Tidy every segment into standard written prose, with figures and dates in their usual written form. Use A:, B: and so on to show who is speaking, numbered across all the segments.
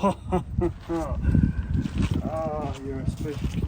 A: Oh, you're a special kid.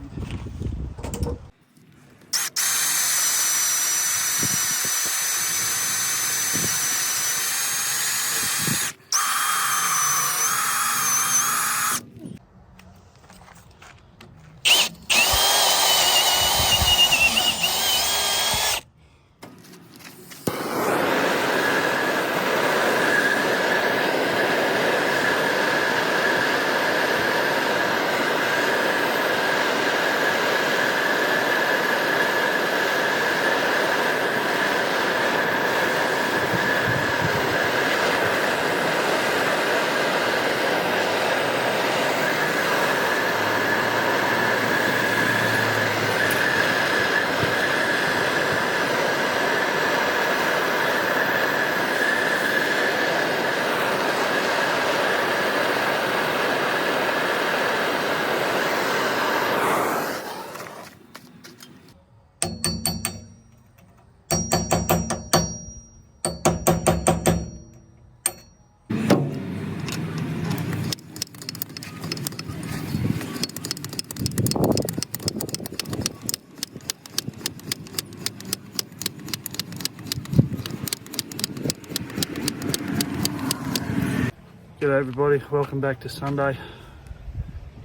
A: G'day everybody, welcome back to Sunday.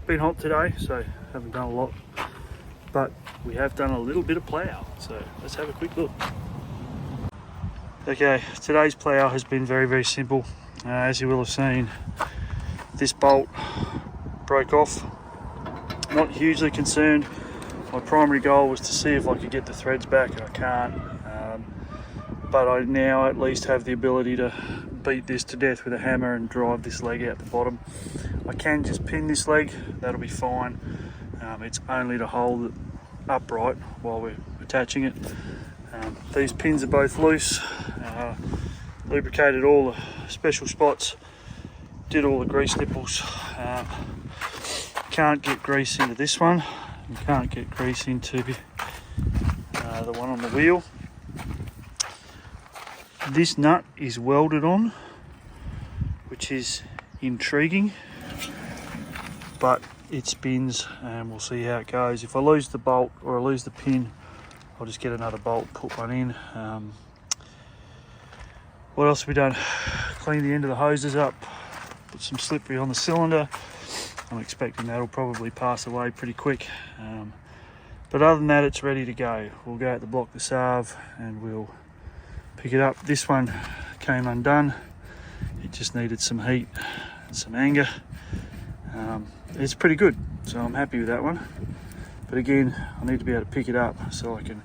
A: Been hot today, so haven't done a lot, but we have done a little bit of plough, so let's have a quick look. Okay, today's plough has been very simple. As you will have seen, this bolt broke off. Not hugely concerned. My primary goal was to see if I could get the threads back. I can't, but I now at least have the ability to beat this to death with a hammer and drive this leg out the bottom. I can just pin this leg, that'll be fine. It's only to hold it upright while we're attaching it. These pins are both loose. Lubricated all the special spots, did all the grease nipples. Can't get grease into this one, and can't get grease into the one on the wheel. This nut is welded on, which is intriguing, but it spins and we'll see how it goes. If I lose the bolt or I lose the pin, I'll just get another bolt, put one in. What else have we done? Clean the end of the hoses up, put some slippery on the cylinder. I'm expecting that'll probably pass away pretty quick. But other than that, it's ready to go. We'll go out the block the salve and we'll pick it up. This one came undone. It just needed some heat and some anger. It's pretty good, so I'm happy with that one. But again, I need to be able to pick it up so I can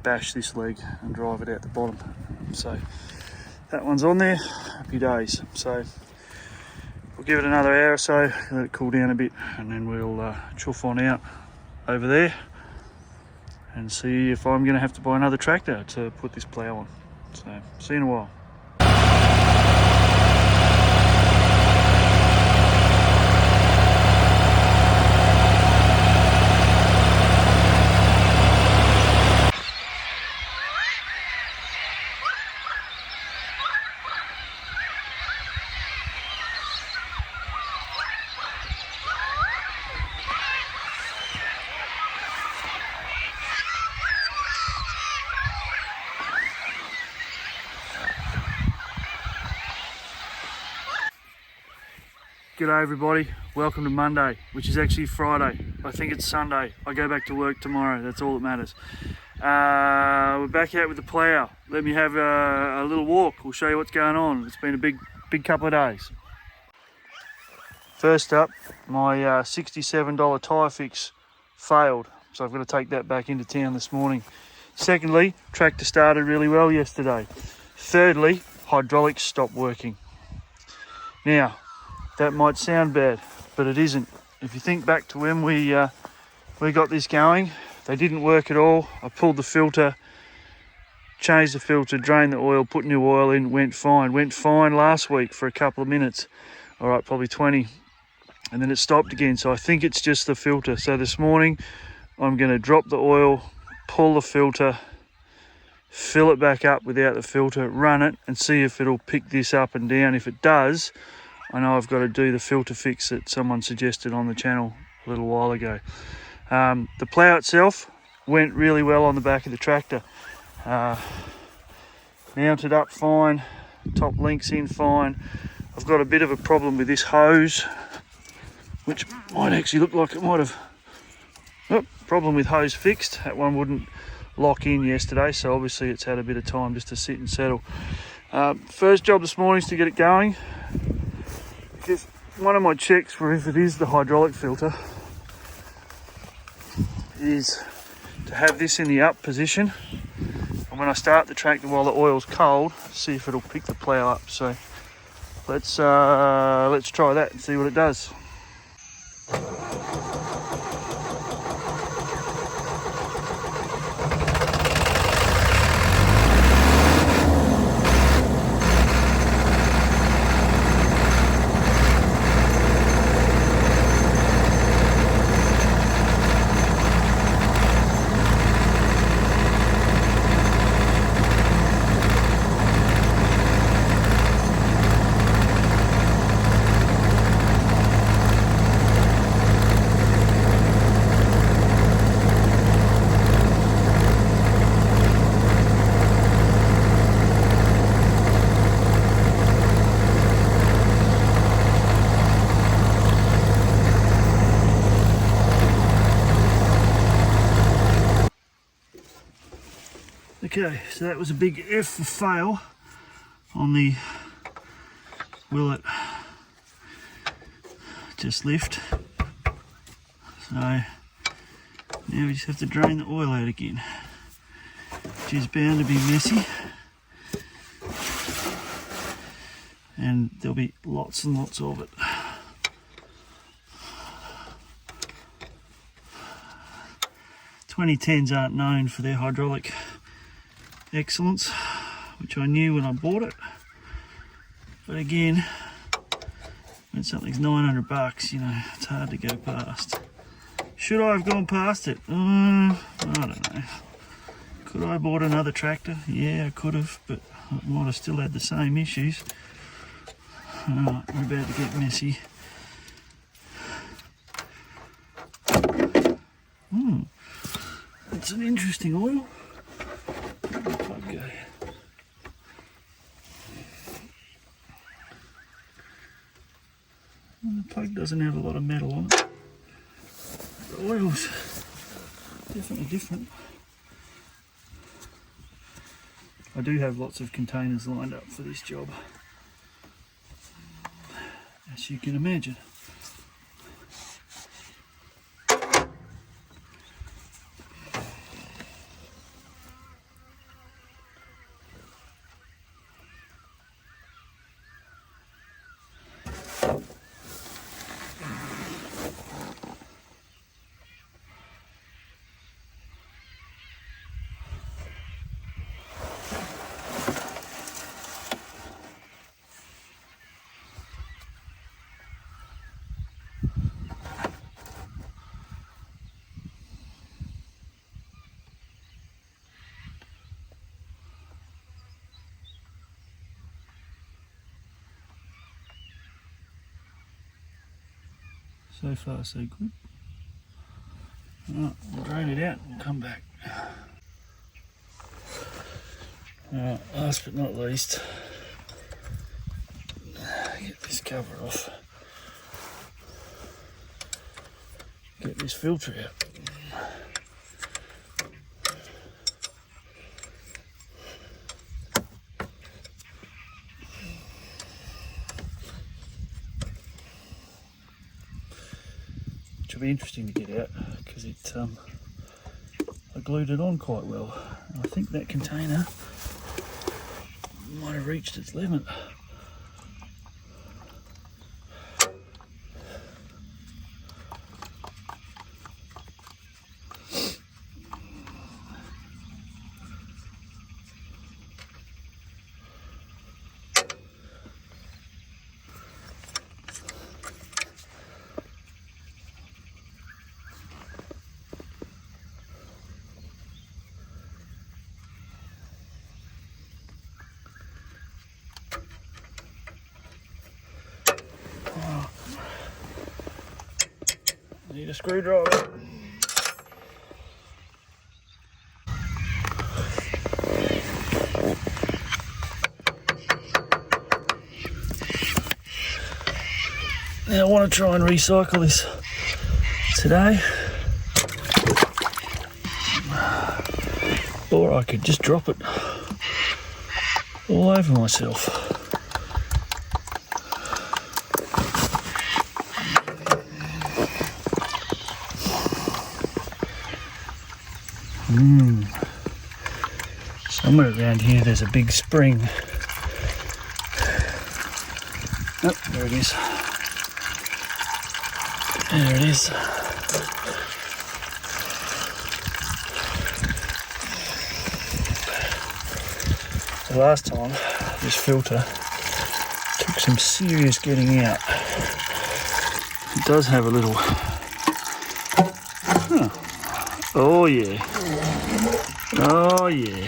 A: bash this leg and drive it out the bottom. So that one's on there, happy days. So we'll give it another hour or so, let it cool down a bit, and then we'll chuff on out over there and see if I'm gonna have to buy another tractor to put this plough on. So, see you in a while. G'day everybody, welcome to Monday, which is actually Friday. I think it's Sunday. I go back to work tomorrow, that's all that matters. We're back out with the plough. Let me have a little walk, we'll show you what's going on. It's been a big couple of days. First up, my $67 tyre fix failed, so I've got to take that back into town this morning. Secondly, tractor started really well yesterday. Thirdly, hydraulics stopped working. Now, that might sound bad, but it isn't. If you think back to when we got this going, they didn't work at all. I pulled the filter, changed the filter, drained the oil, put new oil in, went fine. Went fine last week for a couple of minutes. All right, probably 20. And then it stopped again. So I think it's just the filter. So this morning, I'm gonna drop the oil, pull the filter, fill it back up without the filter, run it and see if it'll pick this up and down. If it does, I know I've got to do the filter fix that someone suggested on the channel a little while ago. The plough itself went really well on the back of the tractor. Mounted up fine, top links in fine. I've got a bit of a problem with this hose, which might actually look like it might have... Oh, problem with hose fixed. That one wouldn't lock in yesterday, so obviously it's had a bit of time just to sit and settle. First job this morning is to get it going. Just one of my checks for if it is the hydraulic filter is to have this in the up position, and when I start the tractor while the oil's cold, see if it'll pick the plough up. So let's try that and see what it does. Okay, so that was a big F for fail on the will it just lift. So now we just have to drain the oil out again, which is bound to be messy, and there'll be lots and lots of it. "2010s aren't known for their hydraulic excellence, which I knew when I bought it, but again, when something's 900 bucks, you know, it's hard to go past. Should I have gone past it? I don't know. Could I have bought another tractor? Yeah, I could have, but I might have still had the same issues. Alright, we're about to get messy. It's an interesting oil. Okay. Well, the plug doesn't have a lot of metal on it. The oil's definitely different. I do have lots of containers lined up for this job, as you can imagine. So far so good. Alright, we'll drain it out and we'll come back. Alright, last but not least, get this cover off. Get this filter out. Which will be interesting to get out because it I glued it on quite well. And I think that container might have reached its limit. need a screwdriver. Now I want to try and recycle this today. Or I could just drop it all over myself. Somewhere around here there's a big spring. Oh, there it is. There it is. The last time this filter took some serious getting out. It does have a little... Oh yeah. Oh yeah.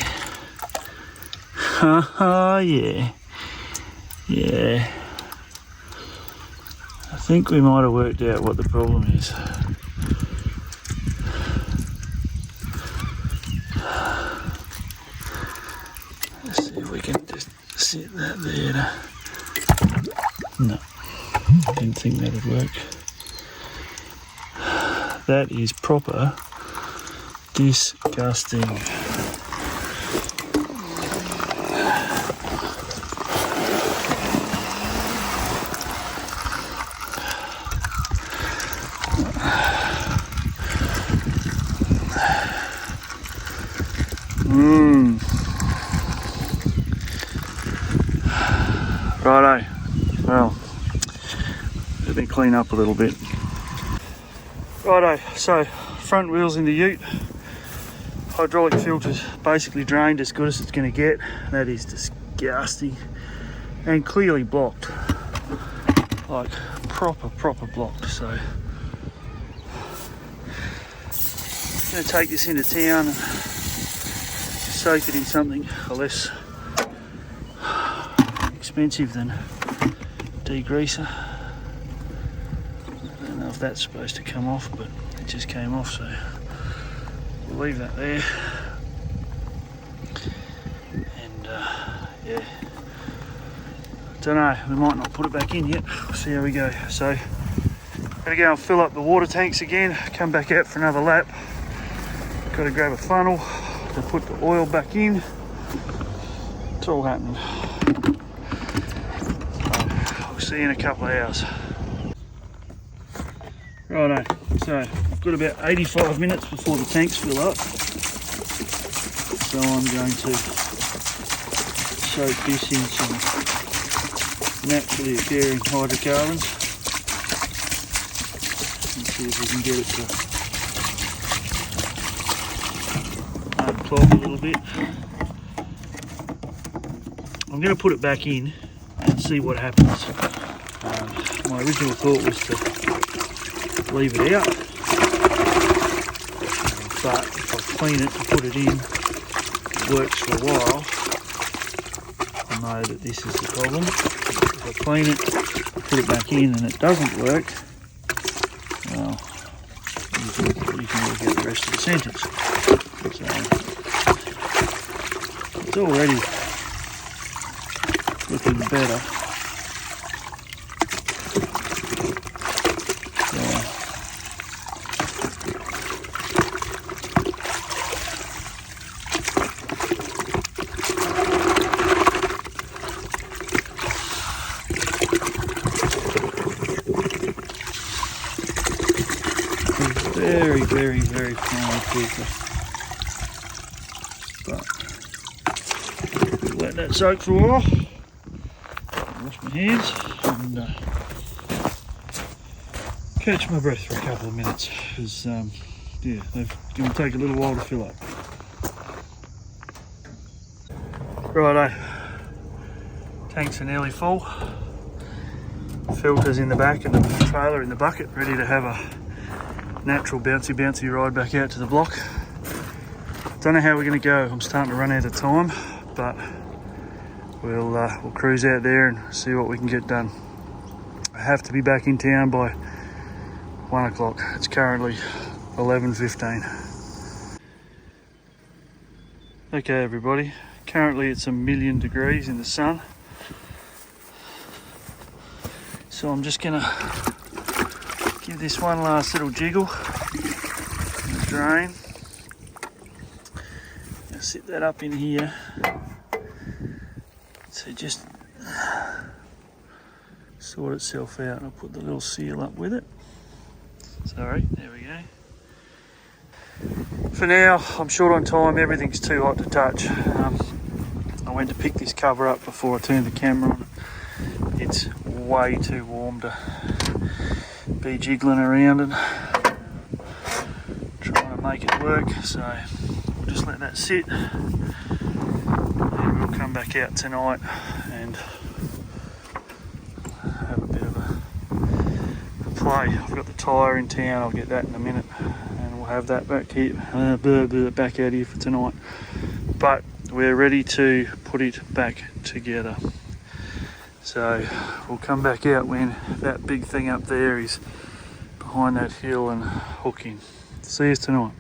A: Oh yeah. Yeah. I think we might have worked out what the problem is. Let's see if we can just set that there. No, didn't think that'd work. That is proper disgusting. Righto, well, let me clean up a little bit. Righto, so front wheels in the ute. Hydraulic filter's basically drained as good as it's going to get. That is disgusting and clearly blocked, like proper blocked. So I'm going to take this into town and soak it in something less expensive than degreaser. I don't know if that's supposed to come off, but it just came off, so we'll leave that there. And yeah, don't know, we might not put it back in yet. We'll see how we go. So gotta go and fill up the water tanks again, come back out for another lap. Gotta grab a funnel to put the oil back in. It's all happening. See you in a couple of hours. Righto, so I've got about 85 minutes before the tanks fill up. So I'm going to soak this in some naturally occurring hydrocarbons and see if we can get it to unclog a little bit. I'm going to put it back in and see what happens. My original thought was to leave it out, but if I clean it and put it in, it works for a while. I know that this is the problem. If I clean it, put it back in and it doesn't work, well, you can work out the rest of the sentence. So, it's already looking better. Very fine filter. But let that soak for a while. Wash my hands and catch my breath for a couple of minutes, because yeah, they're going to take a little while to fill up. Righto, tanks are nearly full. Filters in the back and the trailer in the bucket, ready to have a natural bouncy ride back out to the block. Don't know how we're going to go. I'm starting to run out of time, but we'll cruise out there and see what we can get done. I have to be back in town by 1 o'clock. It's currently 11:15. Okay everybody, currently it's 1,000,000 degrees in the sun. So I'm just gonna give this one last little jiggle in the drain. I'll sit that up in here. So just sort itself out, and I'll put the little seal up with it. Sorry, there we go. For now, I'm short on time, everything's too hot to touch. I went to pick this cover up before I turned the camera on. It's way too warm to be jiggling around and trying to make it work, so we'll just let that sit and we'll come back out tonight and have a bit of a play. I've got the tyre in town, I'll get that in a minute and we'll have that back here, back out here for tonight. But we're ready to put it back together. So we'll come back out when that big thing up there is behind that hill and hooking. See you tonight.